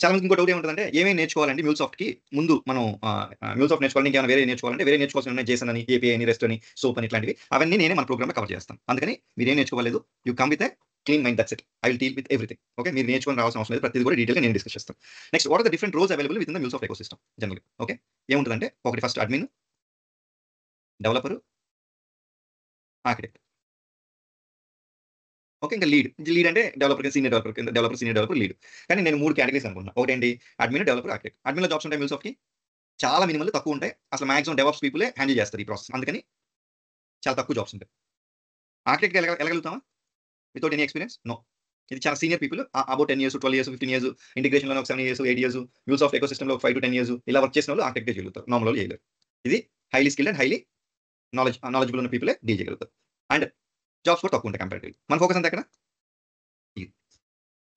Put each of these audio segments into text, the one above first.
చాలా మందికి ఇంకో డౌట్ ఏముంటదంటే, ఏమేమి నేర్చుకోవాలండి MuleSoft‌కి ముందు మనం MuleSoft నేర్చుకోవాలంటే ఇంకేమైనా వేరేయి నేర్చుకోవాలంటే, వేరేయి నేర్చుకోవాల్సినవి ఉన్నాయి. జేసన్ అని, ఏపీఐ అని, రెస్ట్ అని, సోప్ అని ఇట్లాంటివి. అవన్నీ నేనే మన ప్రోగ్రామ్‌లో కవర్ చేస్తాను. అందుకని మీరేం నేర్చుకోలేదు. You come with a clean mind that's it. I will deal with everything. Okay. మీరు నేర్చుకొని రావాల్సిన అవసరం లేదు. ప్రతిది కూడా డీటెయిల్‌గా నేను డిస్కస్ చేస్తాను. Next what are the different roles available within the MuleSoft ecosystem జనరల్‌గా. ఓకే. ఏముంటదంటే ఒకటి first admin, developer, architect. Okay. ఇంకా లీడ్. లీడ్ అంటే డెవలపర్, సీనియర్ డెవలపర్ కింద సీనియర్ డెవలపర్, లీడ్. కానీ నేను 3 కేటగరీస్ అనుకున్నా. ఒకటేంటి అడ్మిన్, డెవలపర్, ఆర్కిటెక్ట్. అడ్మిన్‌లో జాబ్స్ ఉంటాయి MuleSoft‌కి. చాలా మినిమల్ తక్కువుంటాయి. అసలు మాక్సిమం డెవాప్స్ పీపులే హ్యాండిల్ చేస్తారు ఈ ప్రాసెస్. అందుకని చాలా తక్కువ జాబ్స్ ఉంటాయి. ఆర్కిటెక్ట్‌గా ఎళ్ళగలుగుతామా? Without any experience? నో. ఇది చాలా senior people about 10 years, 12 years, 15 years ఇంటిగ్రేషన్‌లోనే ఒక 7 ఇయర్స్, 8 ఇయర్స్ MuleSoft ఎకోసిస్టమ్‌లో ఒక 5-10 ఇయర్స్ ఇలా వర్క్ చేసినోళ్ళు ఆర్కిటెక్టే చేయగలుగుతారు. నార్మల్ చేయలేరు. ఇది highly skilled and highly knowledgeable ఉన్న పీపులే డీల్ చేయగలుగుతారు. అండ్ జాబ్స్ కూడా తక్కువుంటాయి కంపారిటివ్‌లీ. మన ఫోకస్ అంతా ఎక్కడ? ఇది.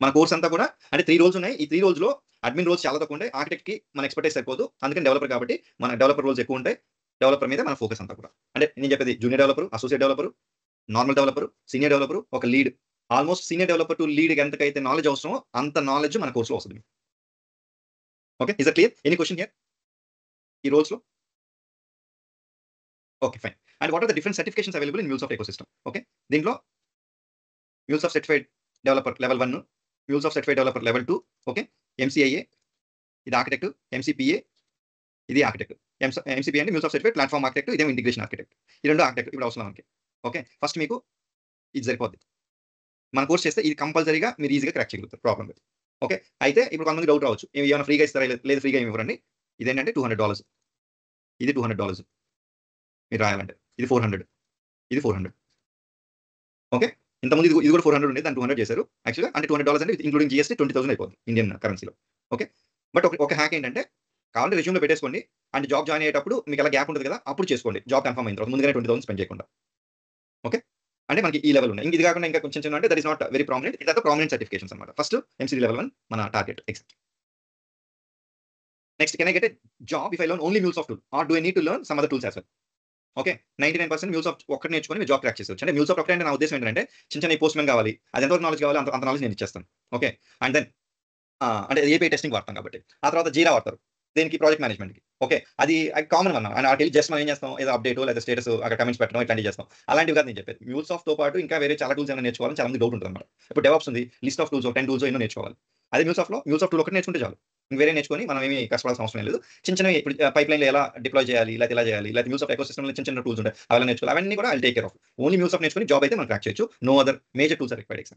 మన కోర్స్ అంతా కూడా అంటే 3 రోల్స్ ఉన్నాయి. ఈ 3 రోల్స్‌లో అడ్మిన్ రోల్స్ చాలా తక్కువుంటాయి. ఆర్కిటెక్ట్‌కి మన ఎక్స్‌పర్టైజ్ సరిపోదు. అందుకని డెవలపర్ కాబట్టి మన డెవలపర్ రోల్స్ ఎక్కువుంటాయి. డెవలపర్ మీద మన ఫోకస్ అంతా కూడా. అంటే నేను చెప్పేది junior developer, associate developer, normal developer, senior developer, ఒక lead. Almost senior developer to లీడ్‌కి ఎంతకైతే నాలెడ్జ్ అవసరమో అంత నాలెడ్జ్ మన కోర్స్‌లో వస్తది. Okay. Is that clear? Any question here? ఈ రోల్స్‌లో? Okay. Fine. And what are the different certifications available in MuleSoft ecosystem. Okay. దీంట్లో MuleSoft certified developer level 1, MuleSoft certified developer level 2, okay. MCIA ఇది architect, MCPA ఇది architect. MCPA అంటే MuleSoft certified platform architect, ఇదేమో integration architect. ఈ 2 architect ఇప్పుడు అవసరం మనకి. Okay. First మీకు ఇది సరిపోద్ది. మన కోర్స్ చేస్తే ఇది కంపల్సరీగా మీరు ఈజీగా క్రాక్ చేయగలుగుతారు ప్రాబ్లమ్ లేదు. ఓకే. అయితే ఇప్పుడు కొంతమందికి డౌట్ రావచ్చు. ఏమైనా ఫ్రీగా ఇస్తారా? లేదు ఫ్రీగా ఏమి ఇవ్వరండి. ఇదేంటంటే $200 ఇది $200 మీరు రాయాలంటే. ఇది 400 ఇది 400 ఓకే. ఇంతకుముందు ఇది కూడా 400 ఉండేది. దాన్ని 200 చేశారు. యాక్చువల్‌గా అంటే $200 అంటే ఇంక్లూడింగ్ జీఎస్టీ 20,000 అయిపోద్ది ఇండియన్ కరెన్సీలో. ఓకే. బట్ ఒక హ్యాక్ ఏంటంటే కావాలంటే రెజ్యూమ్‌లో పెట్టేసుకోండి. అండ్ జాబ్ జాయిన్ అయ్యేటప్పుడు మీకు అలా గ్యాప్ ఉంటది కదా! అప్పుడు చేసుకోండి. జాబ్ కన్ఫర్మ్ అయిన తర్వాత ముందుగానే 20,000 స్పెండ్ చేయకుండా. ఓకే. అంటే మనకి ఈ లెవెల్ ఉన్నాయి. ఇంక ఇది కాకుండా ఇంకా కొంచెం చిన్నవి అంటే that is not very prominent. ఇదంతా ప్రామినెంట్ సర్టిఫికేషన్స్ అన్నమాట. ఫస్ట్ ఎంసీడీ లెవెల్ 1 మన target exam. Next can I get a job if I learn only MuleSoft tool or do I need to learn some other tools as well? Okay. 99% MuleSoft ఒక్కటి నేర్చుకొని మీరు job crack చేసేయొచ్చు. అంటే MuleSoft ఒకటే అంటే నా ఉద్దేశ్యం ఏంటంటే చిన్న చిన్న పోస్ట్‌మ్యాన్ కావాలి. అది ఎంతవరకు నాలెడ్జ్ కావాలో అంత నాలెడ్జ్ నేను ఇచ్చేస్తాను. ఓకే. అండ్ దెన్ అంటే ఏపీఐ టెస్టింగ్ వాడతాం కాబట్టి. ఆ తర్వాత జీరా వాడతారు. దేనికి? ప్రాజెక్ట్ మేనేజ్మెంట్‌కి. ఓకే. అది కామన్ అన్న. అండ్ ఆటికెళ్ళి జస్ట్ మనం ఏం చేస్తాం? ఏదో అప్డేటో లేదా స్టేటస్ అక్కడ కామెంట్స్ పెట్టడం ఇట్లాంటివి చేస్తాం. అలాంటివి కాదు నేను చెప్పేది. MuleSoft‌తో పాటు ఇంకా వేరే చాలా టూల్స్ ఏమైనా నేర్చుకోవాలని చాలా మందికి డౌట్ ఉంటదన్నమాట. ఇప్పుడు డెవాప్స్ ఉంది. లిస్ట్ ఆఫ్ టూల్స్ 10 టూల్సో ఎన్నో నేర్చుకోవాలి. అదే MuleSoft టూల్ ఒకటి నేర్చుకుంటే చాలు. ఇంక వేరే నేర్చుకొని మనం ఏమి కష్టపడాల్సిన అవసరం లేదు. చిన్న చిన్నవి ఇప్పుడు పైప్‌లైన్‌లో ఎలా డిప్లాయ్ చేయాలి? లేకపోతే ఇలా చేయాలి? లేకపోతే MuleSoft ఎకోసిస్టమ్‌లో చిన్న చిన్న టూల్స్ ఉంటాయి. అవెలా నేర్చుకోవాలి. అవన్నీ కూడా I will take care of. Only MuleSoft నేర్చుకొని జాబ్ అయితే మనం క్రాక్ చేయొచ్చు. No other major tools are required exam.